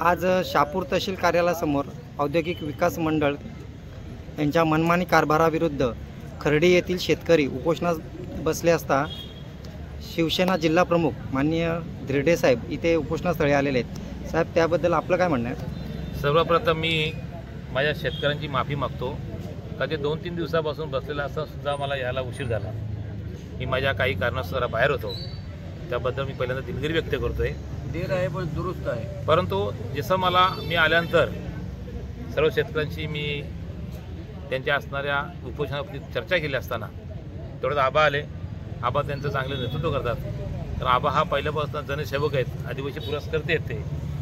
आज शहापूर तहसील कार्यालयासमोर औद्योगिक विकास मंडळ यांच्या मनमानी कारभाराविरुद्ध खर्डी येथील शेतकरी उपोषणास बसले असता शिवसेना जिल्हा प्रमुख माननीय धिरडे साहेब इथे उपोषणास्थळी आलेले आहेत। साहेब, त्याबद्दल आपलं काय म्हणणं आहे? सर्वप्रथम मी माझ्या शेतकऱ्यांची माफी मागतो का ते 2-3 दिवसापासून बसलेला असता सुद्धा मला यायला उशीर झाला। मी माझ्या काही कारणास्तव जरा बाहेर होतो, त्याबद्दल मी पहिल्यांदा दिलगिरी व्यक्त करतोय। देर आहे पण दुरुस्त आहे। परंतु जसं मी आल्यानंतर सर्व शेतकऱ्यांशी मी त्यांच्या असणाऱ्या उपोषणावरती चर्चा केली असताना तेवढं आबा आले। आबा त्यांचं चांगलं नेतृत्व करतात, तर आबा हा पहिल्यापासून जनसेवक आहेत, आदिवासी पुरस्कर्ते आहेत ते,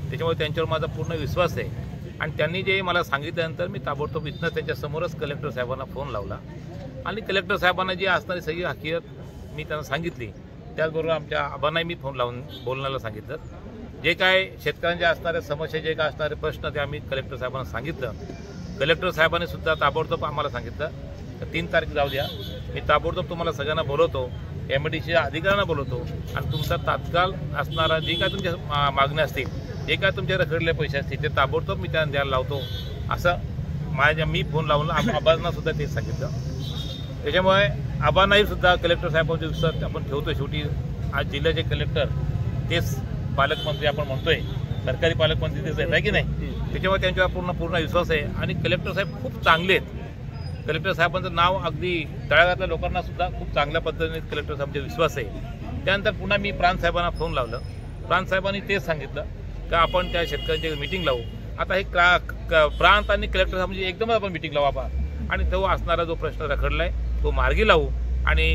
त्याच्यामुळे त्यांच्यावर माझा पूर्ण विश्वास आहे। आणि त्यांनी जे मला सांगितल्यानंतर मी ताबडतोब इथनं त्यांच्यासमोरच कलेक्टर साहेबांना फोन लावला आणि कलेक्टर साहेबांना जी असणारी सगळी हकीकत मी त्यांना सांगितली। त्याचबरोबर आमच्या आबांनाही मी फोन लावून बोलण्याला सांगितलं। जे काय शेतकऱ्यांच्या असणाऱ्या समस्या, जे काय असणारे प्रश्न ते आम्ही कलेक्टर साहेबांना सांगितलं। कलेक्टर साहेबांनी सुद्धा ताबडतोब आम्हाला सांगितलं तर 3 तारीख जाऊ द्या, मी ताबडतोब तुम्हाला सगळ्यांना बोलवतो, MDCच्या अधिकाऱ्यांना बोलवतो आणि तुमचा तात्काळ असणारा जे काय तुमच्या मागण्या असतील, जे काय तुमच्या रखडलेले पैसे असतील ते ताबडतोब मी त्यांना द्यायला लावतो, असं मी फोन लावून आबांना सुद्धा तेच सांगितलं। त्याच्यामुळे आबांनाही सुद्धा कलेक्टर साहेबांचा विश्वास आपण ठेवतो। शेवटी आज जिल्ह्याचे कलेक्टर तेच पालकमंत्री आपण म्हणतोय, सरकारी पालकमंत्री तेच आहे की नाही, त्याच्यामुळे त्यांच्यावर पूर्ण विश्वास आहे। आणि कलेक्टर साहेब खूप चांगले आहेत। कलेक्टर साहेबांचं नाव अगदी तळागाळातल्या लोकांना सुद्धा खूप चांगल्या पद्धतीने कलेक्टर साहेबांचा विश्वास आहे। त्यानंतर पुन्हा मी प्रांत साहेबांना फोन लावलं, प्रांत साहेबांनी तेच सांगितलं का आपण त्या शेतकऱ्यांची मीटिंग लावू। आता हे प्रांत आणि कलेक्टर साहेबांची एकदमच आपण मीटिंग लावू आपण, आणि तो असणारा जो प्रश्न रखडला आहे तो मार्गी लावू। आणि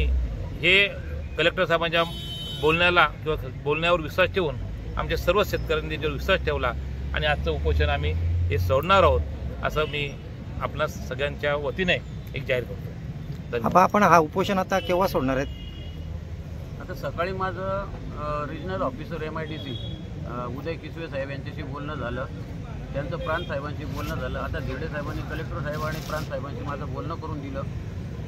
हे कलेक्टर साहेबांच्या बोलण्यावर विश्वास ठेवून आमच्या सर्व शेतकऱ्यांनी जो विश्वास ठेवला आणि आजचं उपोषण आम्ही हे सोडणार आहोत, असं मी आपल्या सगळ्यांच्या वतीने एक जाहीर करतो। आपण हा उपोषण आता केव्हा सोडणार आहेत? आता सकाळी माझं रिजनल ऑफिसर MIDC उदय किसवे साहेब यांच्याशी बोलणं झालं, त्यांचं प्रांत साहेबांशी बोलणं झालं। आता धिरडे साहेबांनी कलेक्टर साहेब आणि प्रांत साहेबांशी माझं बोलणं करून दिलं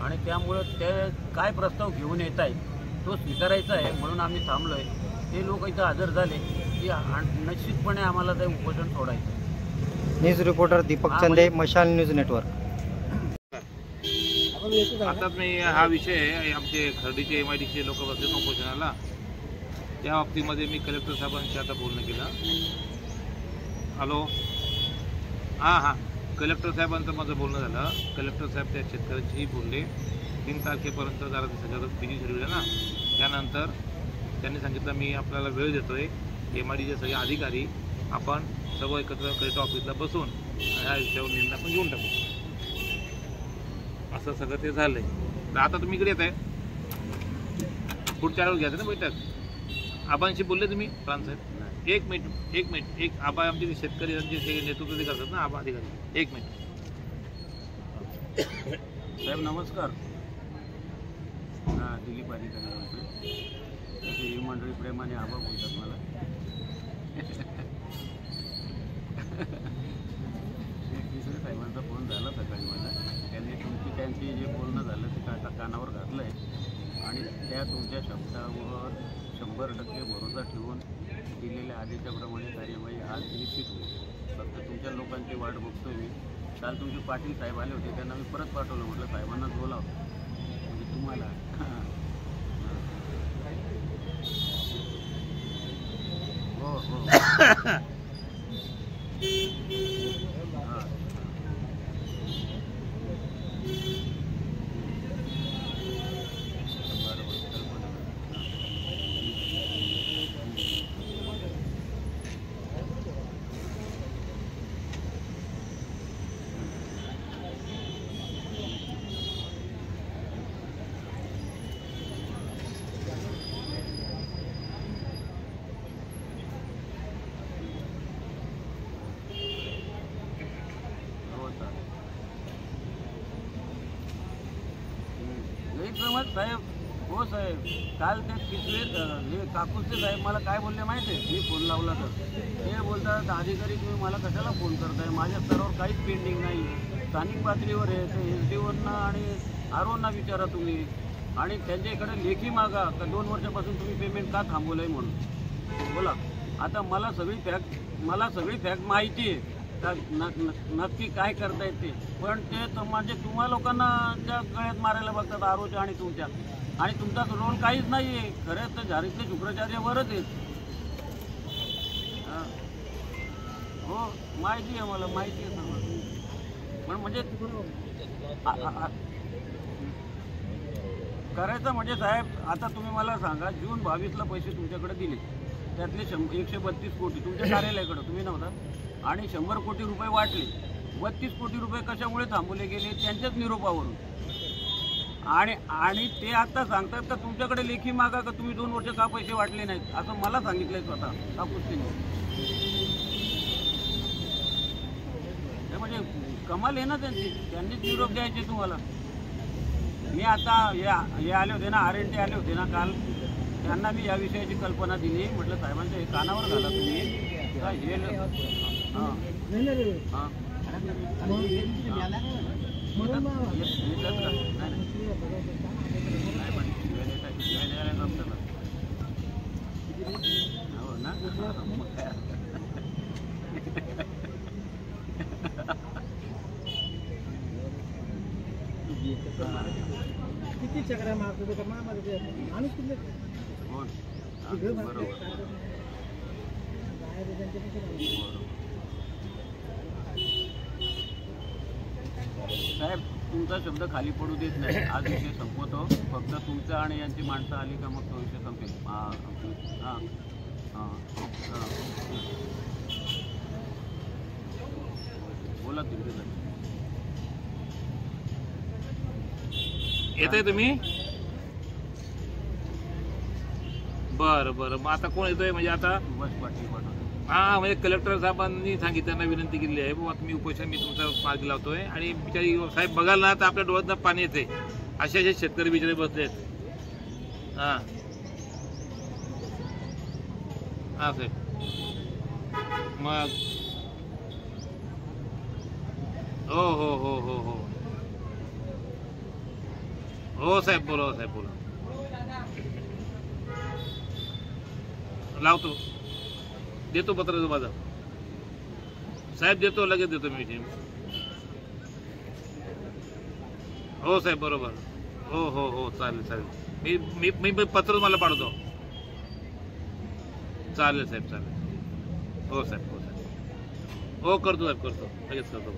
आणि त्यामुळं ते काय प्रस्ताव घेऊन येत आहेत तो स्वीकारायचा आहे, म्हणून आम्ही थांबलो आहे। ते लोक इथं हजर झाले की निश्चितपणे आम्हाला ते उपोषण सोडायचं। न्यूज रिपोर्टर दीपक चंदे, मशाल न्यूज नेटवर्क। आता मी हा विषय आमचे खर्डीचे MIDCचे लोक बसले उपोषणाला, त्या बाबतीमध्ये मी कलेक्टर साहेबांशी आता बोलणं केलं। हॅलो, हां, कलेक्टर साहेबांचं माझं बोलणं झालं। कलेक्टर साहेब त्या शेतकऱ्यांशीही बोलले। 3 तारखेपर्यंत जरा सगळं बिझी शेड्यूल आहे ना, त्यानंतर त्यांनी सांगितलं मी आपल्याला वेळ देतोय, MIDCचे सगळे अधिकारी आपण सर्व एकत्र कलेक्टर ऑफिसला बसून ह्या विषयावर निर्णय आपण घेऊन टाकू, असं सगळं ते झालंय। तर आता तुम्ही इकडे येत आहे, पुढच्या वेळेस घ्यायचं ना बैठक। आबांशी बोलले तुम्ही प्रांत साहेब? एक मिनिट आबा आमचे शेतकरी नेतृत्व ते करतात ना आबा अधिकारी, 1 मिनिट। साहेब नमस्कार। हां, दिलीप अधिकारी तसे ही मंडळी प्रेमाने आबा बोलतात मला। किसवे साहेबांचा फोन झाला सकाळी मला, त्यांची जे बोलणं झालं ते कानावर घातलं आहे आणि त्या तुमच्या शब्दावर 100% भरोसा ठेवून दिलेल्या आदेशाप्रमाणे कार्यवाही आज निश्चित होईल। फक्त तुमच्या लोकांची वाट बघतोय मी। काल तुमचे पाटील साहेब आले होते, त्यांना मी परत पाठवलं, म्हटलं साहेबांनाच बोलावं म्हणजे तुम्हाला हो साहेब। हो साहेब, काल ते किसवे काकुसचे साहेब मला काय बोलले माहिती आहे? मी फोन लावला तर ते बोलतात अधिकारी तुम्ही मला कशाला फोन करताय, माझ्या स्तरावर काहीच पेंडिंग नाही, स्थानिक पातळीवर आहे, ते SDOंना आणि ROंना विचारा तुम्ही, आणि त्यांच्या इकडे लेखी मागा का 2 वर्षापासून तुम्ही पेमेंट का थांबवलं आहे म्हणून बोला। आता मला सगळी फॅक्ट मला सगळी फॅक्ट माहिती आहे का नक्की काय करता येते, पण ते म्हणजे तुम्हा लोकांना त्या गळ्यात मारायला बघतात आरोच्या आणि तुमच्या, आणि तुमचा रोल काहीच नाही आहे. खरं तर झारीतले शुक्राचार्यावरच आहेत. हो माहिती आहे, मला माहिती आहे सगळं. पण म्हणजे करायचं म्हणजे साहेब, आता तुम्ही मला सांगा, जून 22ला पैसे तुमच्याकडे दिले, त्यातले 132 कोटी तुमच्या कार्यालयाकडे, तुम्ही नव्हता, आणि 100 कोटी रुपये वाटले. 32 कोटी रुपये कशामुळे थांबवले गेले? त्यांच्याच निरोपावरून. आणि ते आता सांगतात का तुमच्याकडे लेखी मागा का तुम्ही 2 वर्ष का पैसे वाटले नाहीत, असं मला सांगितलंय स्वतः कापुस्तीने. म्हणजे कमाल आहे ना त्यांनीच निरोप द्यायचे तुम्हाला. मी आता हे आले होते ना, RNT आले होते ना काल, त्यांना मी या विषयाची कल्पना दिली. म्हटलं साहेबांच्या हे कानावर घाला तुम्ही, हे किती चक्रा मारतो ते माणूस किती बरोबर. साहेब तुमचा शब्द खाली पडू देत नाही. आज विषय संपवतो. फक्त तुमचा आणि यांची माणसं आली का मग तो विषय संपेल. हां बोला तुम्ही. येताय तुम्ही? बरं बरं, मग आता कोण येतोय? म्हणजे आता बस पाटील पाठवतो. हां, म्हणजे कलेक्टर साहेबांनी सांगितलं, विनंती केली आहे, बाबा तुम्ही उपोषण मी तुमचा मार्गी लावतोय. आणि बिचारी साहेब बघाल ना तर आपल्या डोळ्यातनं पाणी येते. असे शेतकरी बिचारे बसलेत. हां हां साहेब, मग हो हो हो हो हो हो साहेब, बोला साहेब, बोला. लावतो, देतो पत्र माझं साहेब, देतो, लगेच देतो मी. हो साहेब, बरोबर. हो हो हो, चालेल चालेल. मी मी मी पत्र मला पाठवतो. चालेल साहेब, चालेल. हो साहेब, हो साहेब, हो करतो साहेब, करतो, लगेच करतो.